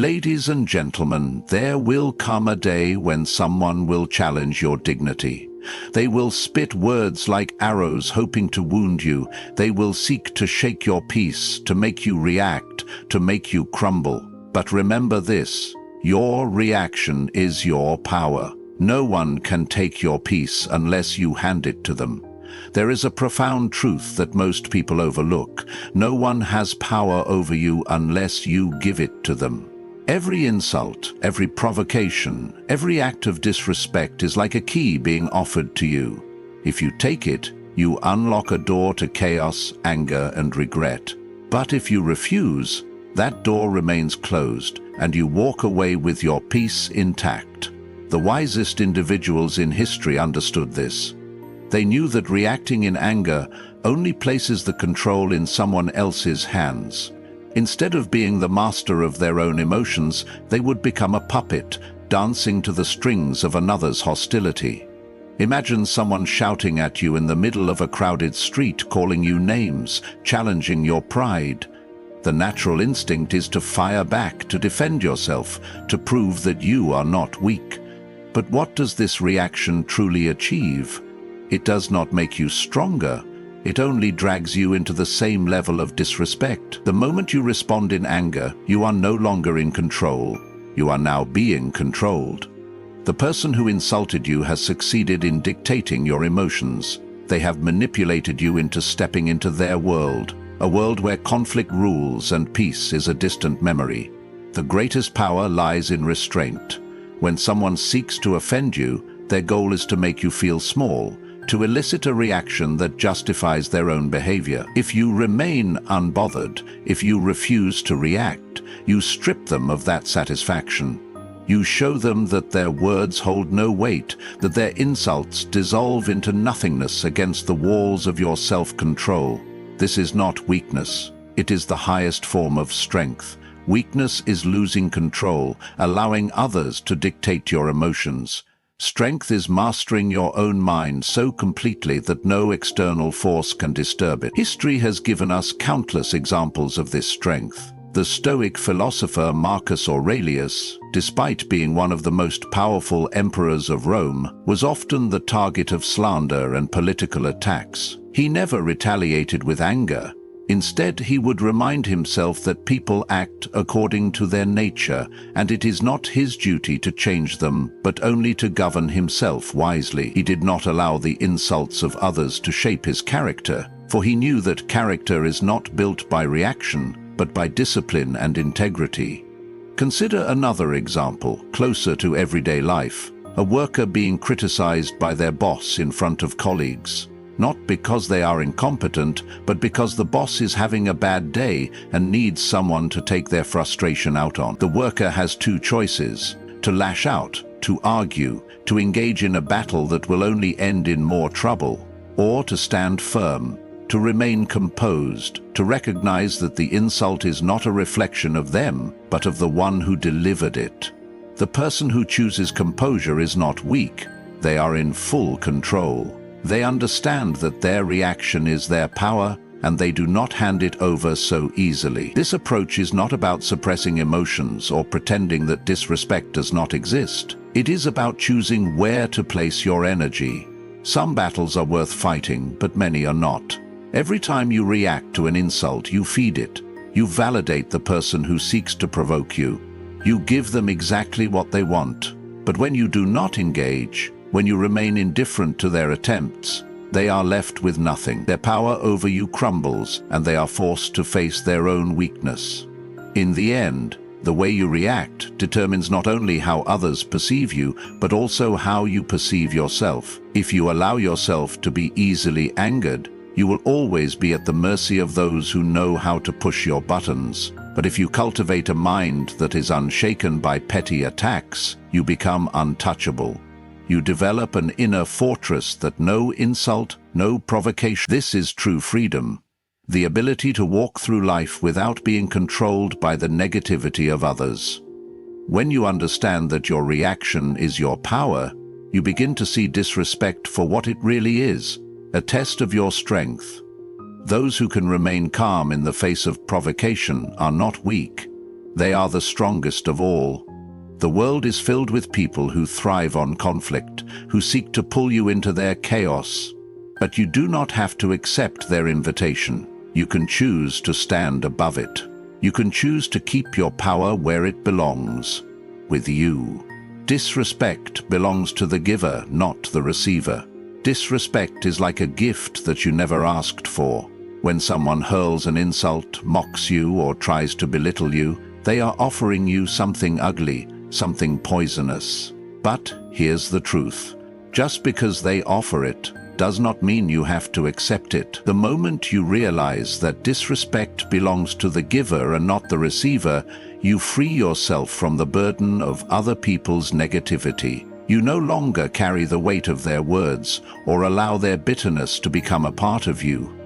Ladies and gentlemen, there will come a day when someone will challenge your dignity. They will spit words like arrows hoping to wound you. They will seek to shake your peace, to make you react, to make you crumble. But remember this, your reaction is your power. No one can take your peace unless you hand it to them. There is a profound truth that most people overlook. No one has power over you unless you give it to them. Every insult, every provocation, every act of disrespect is like a key being offered to you. If you take it, you unlock a door to chaos, anger, and regret. But if you refuse, that door remains closed, and you walk away with your peace intact. The wisest individuals in history understood this. They knew that reacting in anger only places the control in someone else's hands. Instead of being the master of their own emotions, they would become a puppet, dancing to the strings of another's hostility. Imagine someone shouting at you in the middle of a crowded street, calling you names, challenging your pride. The natural instinct is to fire back, to defend yourself, to prove that you are not weak. But what does this reaction truly achieve? It does not make you stronger. It only drags you into the same level of disrespect. The moment you respond in anger, you are no longer in control. You are now being controlled. The person who insulted you has succeeded in dictating your emotions. They have manipulated you into stepping into their world, a world where conflict rules and peace is a distant memory. The greatest power lies in restraint. When someone seeks to offend you, their goal is to make you feel small, to elicit a reaction that justifies their own behavior. If you remain unbothered, if you refuse to react, you strip them of that satisfaction. You show them that their words hold no weight, that their insults dissolve into nothingness against the walls of your self-control. This is not weakness. It is the highest form of strength. Weakness is losing control, allowing others to dictate your emotions. Strength is mastering your own mind so completely that no external force can disturb it. History has given us countless examples of this strength. The Stoic philosopher Marcus Aurelius, despite being one of the most powerful emperors of Rome, was often the target of slander and political attacks. He never retaliated with anger. Instead, he would remind himself that people act according to their nature, and it is not his duty to change them, but only to govern himself wisely. He did not allow the insults of others to shape his character, for he knew that character is not built by reaction, but by discipline and integrity. Consider another example, closer to everyday life: a worker being criticized by their boss in front of colleagues. Not because they are incompetent, but because the boss is having a bad day and needs someone to take their frustration out on. The worker has two choices: to lash out, to argue, to engage in a battle that will only end in more trouble, or to stand firm, to remain composed, to recognize that the insult is not a reflection of them, but of the one who delivered it. The person who chooses composure is not weak. They are in full control. They understand that their reaction is their power, and they do not hand it over so easily. This approach is not about suppressing emotions or pretending that disrespect does not exist. It is about choosing where to place your energy. Some battles are worth fighting, but many are not. Every time you react to an insult, you feed it. You validate the person who seeks to provoke you. You give them exactly what they want. But when you do not engage, when you remain indifferent to their attempts, they are left with nothing. Their power over you crumbles, and they are forced to face their own weakness. In the end, the way you react determines not only how others perceive you, but also how you perceive yourself. If you allow yourself to be easily angered, you will always be at the mercy of those who know how to push your buttons. But if you cultivate a mind that is unshaken by petty attacks, you become untouchable. You develop an inner fortress that no insult, no provocation. This is true freedom. The ability to walk through life without being controlled by the negativity of others. When you understand that your reaction is your power, you begin to see disrespect for what it really is, a test of your strength. Those who can remain calm in the face of provocation are not weak. They are the strongest of all. The world is filled with people who thrive on conflict, who seek to pull you into their chaos. But you do not have to accept their invitation. You can choose to stand above it. You can choose to keep your power where it belongs, with you. Disrespect belongs to the giver, not the receiver. Disrespect is like a gift that you never asked for. When someone hurls an insult, mocks you, or tries to belittle you, they are offering you something ugly, something poisonous. But here's the truth. Just because they offer it does not mean you have to accept it. The moment you realize that disrespect belongs to the giver and not the receiver, you free yourself from the burden of other people's negativity. You no longer carry the weight of their words or allow their bitterness to become a part of you.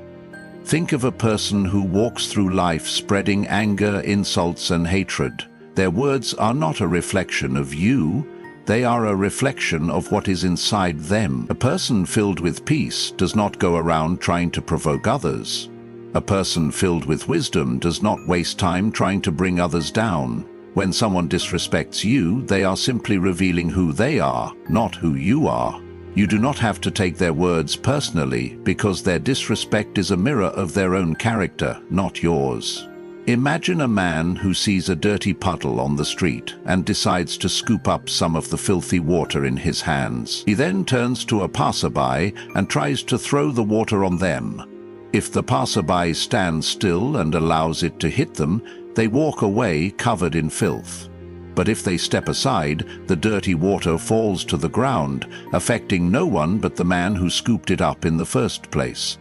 Think of a person who walks through life spreading anger, insults, and hatred. Their words are not a reflection of you. They are a reflection of what is inside them. A person filled with peace does not go around trying to provoke others. A person filled with wisdom does not waste time trying to bring others down. When someone disrespects you, they are simply revealing who they are, not who you are. You do not have to take their words personally, because their disrespect is a mirror of their own character, not yours. Imagine a man who sees a dirty puddle on the street and decides to scoop up some of the filthy water in his hands. He then turns to a passerby and tries to throw the water on them. If the passerby stands still and allows it to hit them, they walk away covered in filth. But if they step aside, the dirty water falls to the ground, affecting no one but the man who scooped it up in the first place.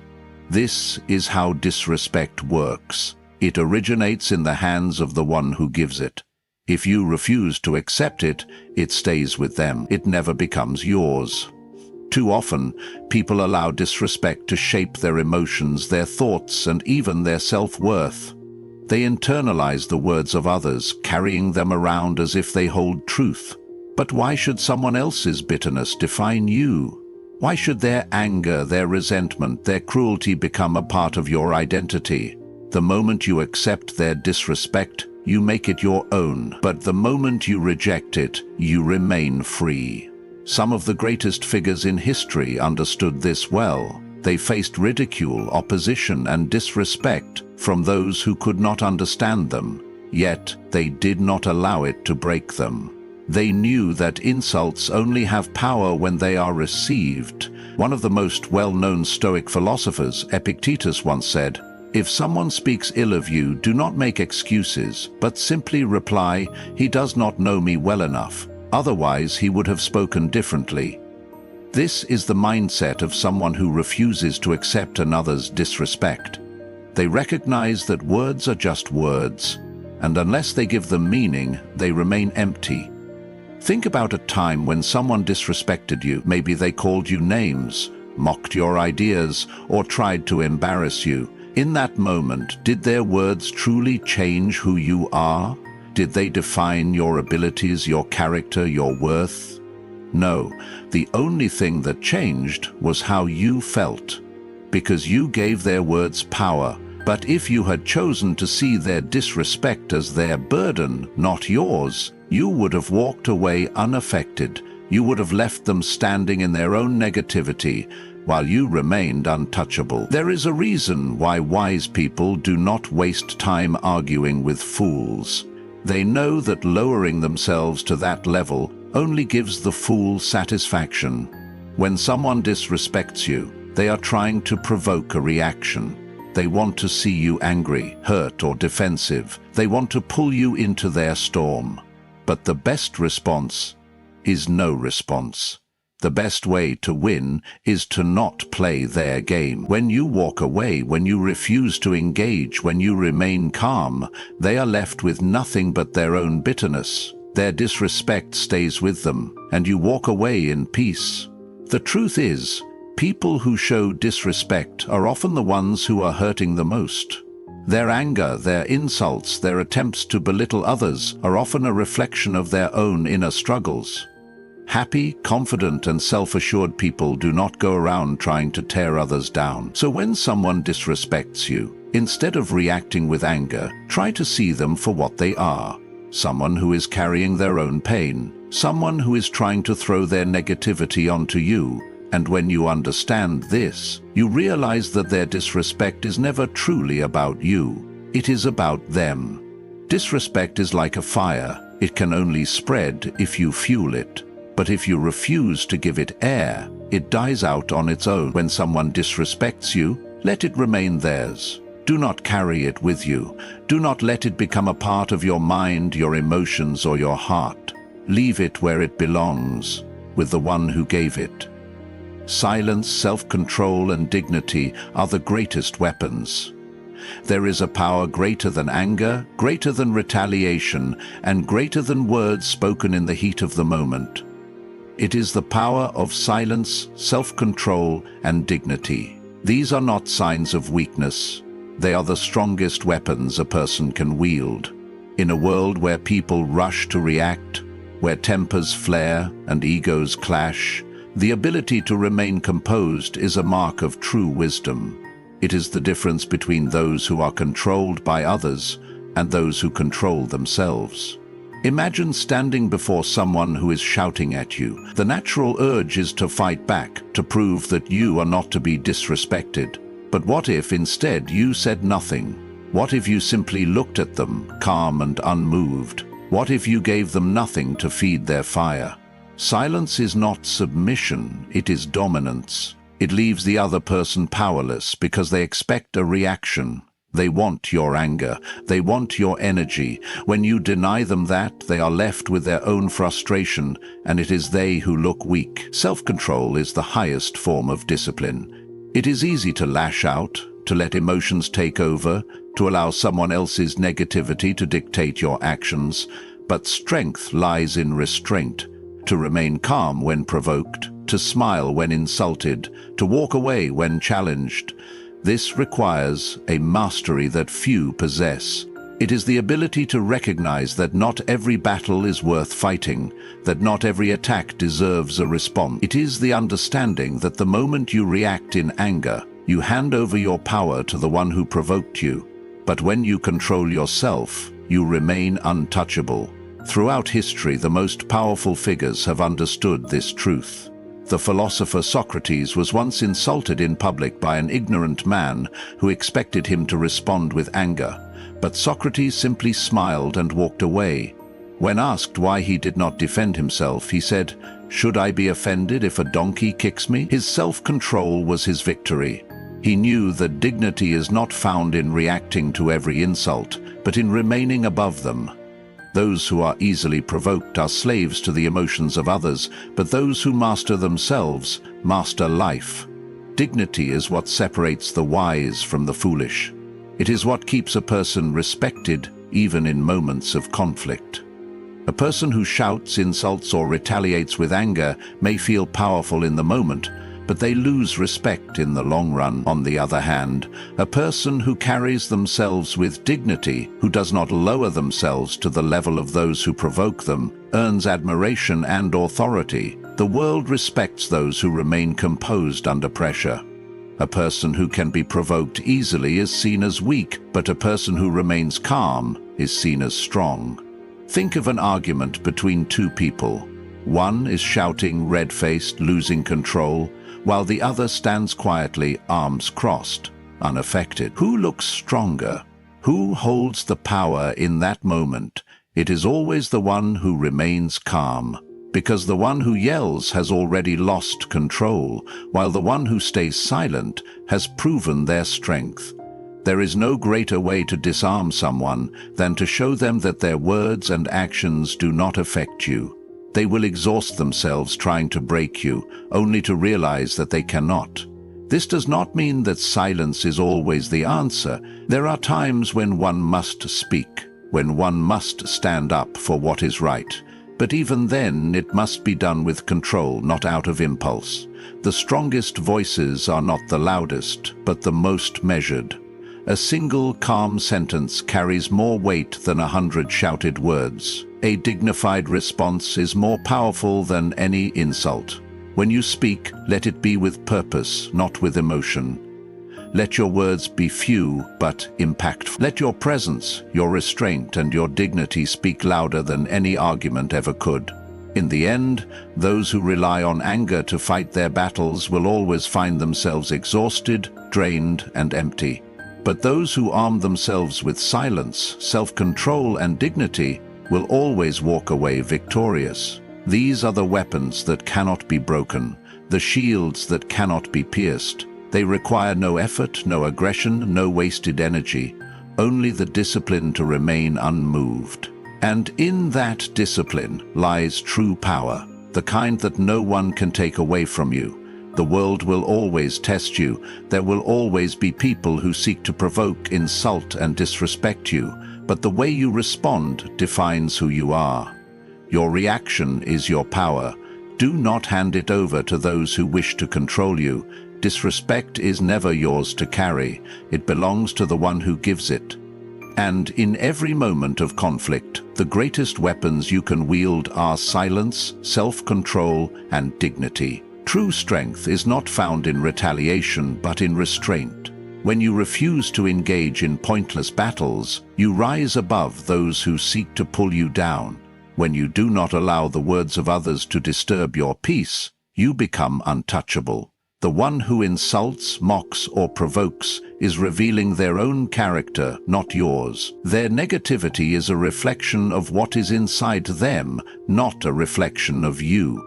This is how disrespect works. It originates in the hands of the one who gives it. If you refuse to accept it, it stays with them. It never becomes yours. Too often, people allow disrespect to shape their emotions, their thoughts, and even their self-worth. They internalize the words of others, carrying them around as if they hold truth. But why should someone else's bitterness define you? Why should their anger, their resentment, their cruelty become a part of your identity? The moment you accept their disrespect, you make it your own. But the moment you reject it, you remain free. Some of the greatest figures in history understood this well. They faced ridicule, opposition, and disrespect from those who could not understand them, yet they did not allow it to break them. They knew that insults only have power when they are received. One of the most well-known Stoic philosophers, Epictetus, once said, "If someone speaks ill of you, do not make excuses, but simply reply, 'He does not know me well enough. Otherwise he would have spoken differently.'" This is the mindset of someone who refuses to accept another's disrespect. They recognize that words are just words, and unless they give them meaning, they remain empty. Think about a time when someone disrespected you. Maybe they called you names, mocked your ideas, or tried to embarrass you. In that moment, did their words truly change who you are? Did they define your abilities, your character, your worth? No, the only thing that changed was how you felt, because you gave their words power. But if you had chosen to see their disrespect as their burden, not yours, you would have walked away unaffected. You would have left them standing in their own negativity, while you remained untouchable. There is a reason why wise people do not waste time arguing with fools. They know that lowering themselves to that level only gives the fool satisfaction. When someone disrespects you, they are trying to provoke a reaction. They want to see you angry, hurt, or defensive. They want to pull you into their storm. But the best response is no response. The best way to win is to not play their game. When you walk away, when you refuse to engage, when you remain calm, they are left with nothing but their own bitterness. Their disrespect stays with them, and you walk away in peace. The truth is, people who show disrespect are often the ones who are hurting the most. Their anger, their insults, their attempts to belittle others are often a reflection of their own inner struggles. Happy, confident, and self-assured people do not go around trying to tear others down. So when someone disrespects you, instead of reacting with anger, try to see them for what they are. someone who is carrying their own pain, someone who is trying to throw their negativity onto you. And when you understand this, you realize that their disrespect is never truly about you. It is about them. Disrespect is like a fire. It can only spread if you fuel it. But if you refuse to give it air, it dies out on its own. When someone disrespects you, let it remain theirs. Do not carry it with you. Do not let it become a part of your mind, your emotions, or your heart. Leave it where it belongs, with the one who gave it. Silence, self-control, and dignity are the greatest weapons. There is a power greater than anger, greater than retaliation, and greater than words spoken in the heat of the moment. It is the power of silence, self-control, and dignity. These are not signs of weakness. They are the strongest weapons a person can wield. In a world where people rush to react, where tempers flare and egos clash, the ability to remain composed is a mark of true wisdom. It is the difference between those who are controlled by others and those who control themselves. Imagine standing before someone who is shouting at you. The natural urge is to fight back, to prove that you are not to be disrespected. But what if instead you said nothing? What if you simply looked at them, calm and unmoved? What if you gave them nothing to feed their fire? Silence is not submission, it is dominance. It leaves the other person powerless because they expect a reaction. They want your anger. They want your energy. When you deny them that, they are left with their own frustration, and it is they who look weak. Self-control is the highest form of discipline. It is easy to lash out, to let emotions take over, to allow someone else's negativity to dictate your actions, but strength lies in restraint. To remain calm when provoked, to smile when insulted, to walk away when challenged. This requires a mastery that few possess. It is the ability to recognize that not every battle is worth fighting, that not every attack deserves a response. It is the understanding that the moment you react in anger, you hand over your power to the one who provoked you. But when you control yourself, you remain untouchable. Throughout history, the most powerful figures have understood this truth. The philosopher Socrates was once insulted in public by an ignorant man who expected him to respond with anger, but Socrates simply smiled and walked away. When asked why he did not defend himself, he said, "Should I be offended if a donkey kicks me?" His self-control was his victory. He knew that dignity is not found in reacting to every insult, but in remaining above them. Those who are easily provoked are slaves to the emotions of others, but those who master themselves master life. Dignity is what separates the wise from the foolish. It is what keeps a person respected, even in moments of conflict. A person who shouts, insults, or retaliates with anger may feel powerful in the moment, but they lose respect in the long run. On the other hand, a person who carries themselves with dignity, who does not lower themselves to the level of those who provoke them, earns admiration and authority. The world respects those who remain composed under pressure. A person who can be provoked easily is seen as weak, but a person who remains calm is seen as strong. Think of an argument between two people. One is shouting, red-faced, losing control, while the other stands quietly, arms crossed, unaffected. Who looks stronger? Who holds the power in that moment? It is always the one who remains calm, because the one who yells has already lost control, while the one who stays silent has proven their strength. There is no greater way to disarm someone than to show them that their words and actions do not affect you. They will exhaust themselves trying to break you, only to realize that they cannot. This does not mean that silence is always the answer. There are times when one must speak, when one must stand up for what is right. But even then, it must be done with control, not out of impulse. The strongest voices are not the loudest, but the most measured. A single calm sentence carries more weight than 100 shouted words. A dignified response is more powerful than any insult. When you speak, let it be with purpose, not with emotion. Let your words be few but impactful. Let your presence, your restraint, and your dignity speak louder than any argument ever could. In the end, those who rely on anger to fight their battles will always find themselves exhausted, drained, and empty. But those who arm themselves with silence, self-control, and dignity will always walk away victorious. These are the weapons that cannot be broken, the shields that cannot be pierced. They require no effort, no aggression, no wasted energy, only the discipline to remain unmoved. And in that discipline lies true power, the kind that no one can take away from you. The world will always test you. There will always be people who seek to provoke, insult, and disrespect you, but the way you respond defines who you are. Your reaction is your power. Do not hand it over to those who wish to control you. Disrespect is never yours to carry. It belongs to the one who gives it. And in every moment of conflict, the greatest weapons you can wield are silence, self-control, and dignity. True strength is not found in retaliation, but in restraint. When you refuse to engage in pointless battles, you rise above those who seek to pull you down. When you do not allow the words of others to disturb your peace, you become untouchable. The one who insults, mocks, or provokes is revealing their own character, not yours. Their negativity is a reflection of what is inside them, not a reflection of you.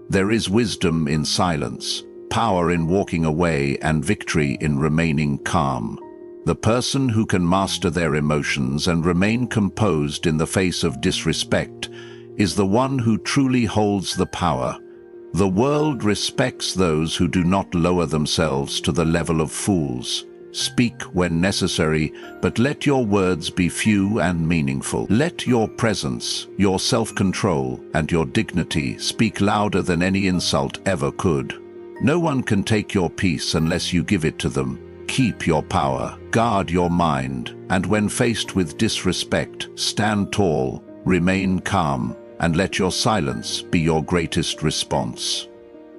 There is wisdom in silence, power in walking away, and victory in remaining calm. The person who can master their emotions and remain composed in the face of disrespect is the one who truly holds the power. The world respects those who do not lower themselves to the level of fools. Speak when necessary, but let your words be few and meaningful. Let your presence, your self-control, and your dignity speak louder than any insult ever could. No one can take your peace unless you give it to them. Keep your power, guard your mind, and when faced with disrespect, stand tall, remain calm, and let your silence be your greatest response.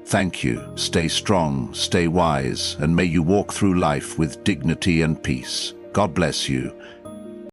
Thank you. Stay strong, stay wise, and may you walk through life with dignity and peace. God bless you.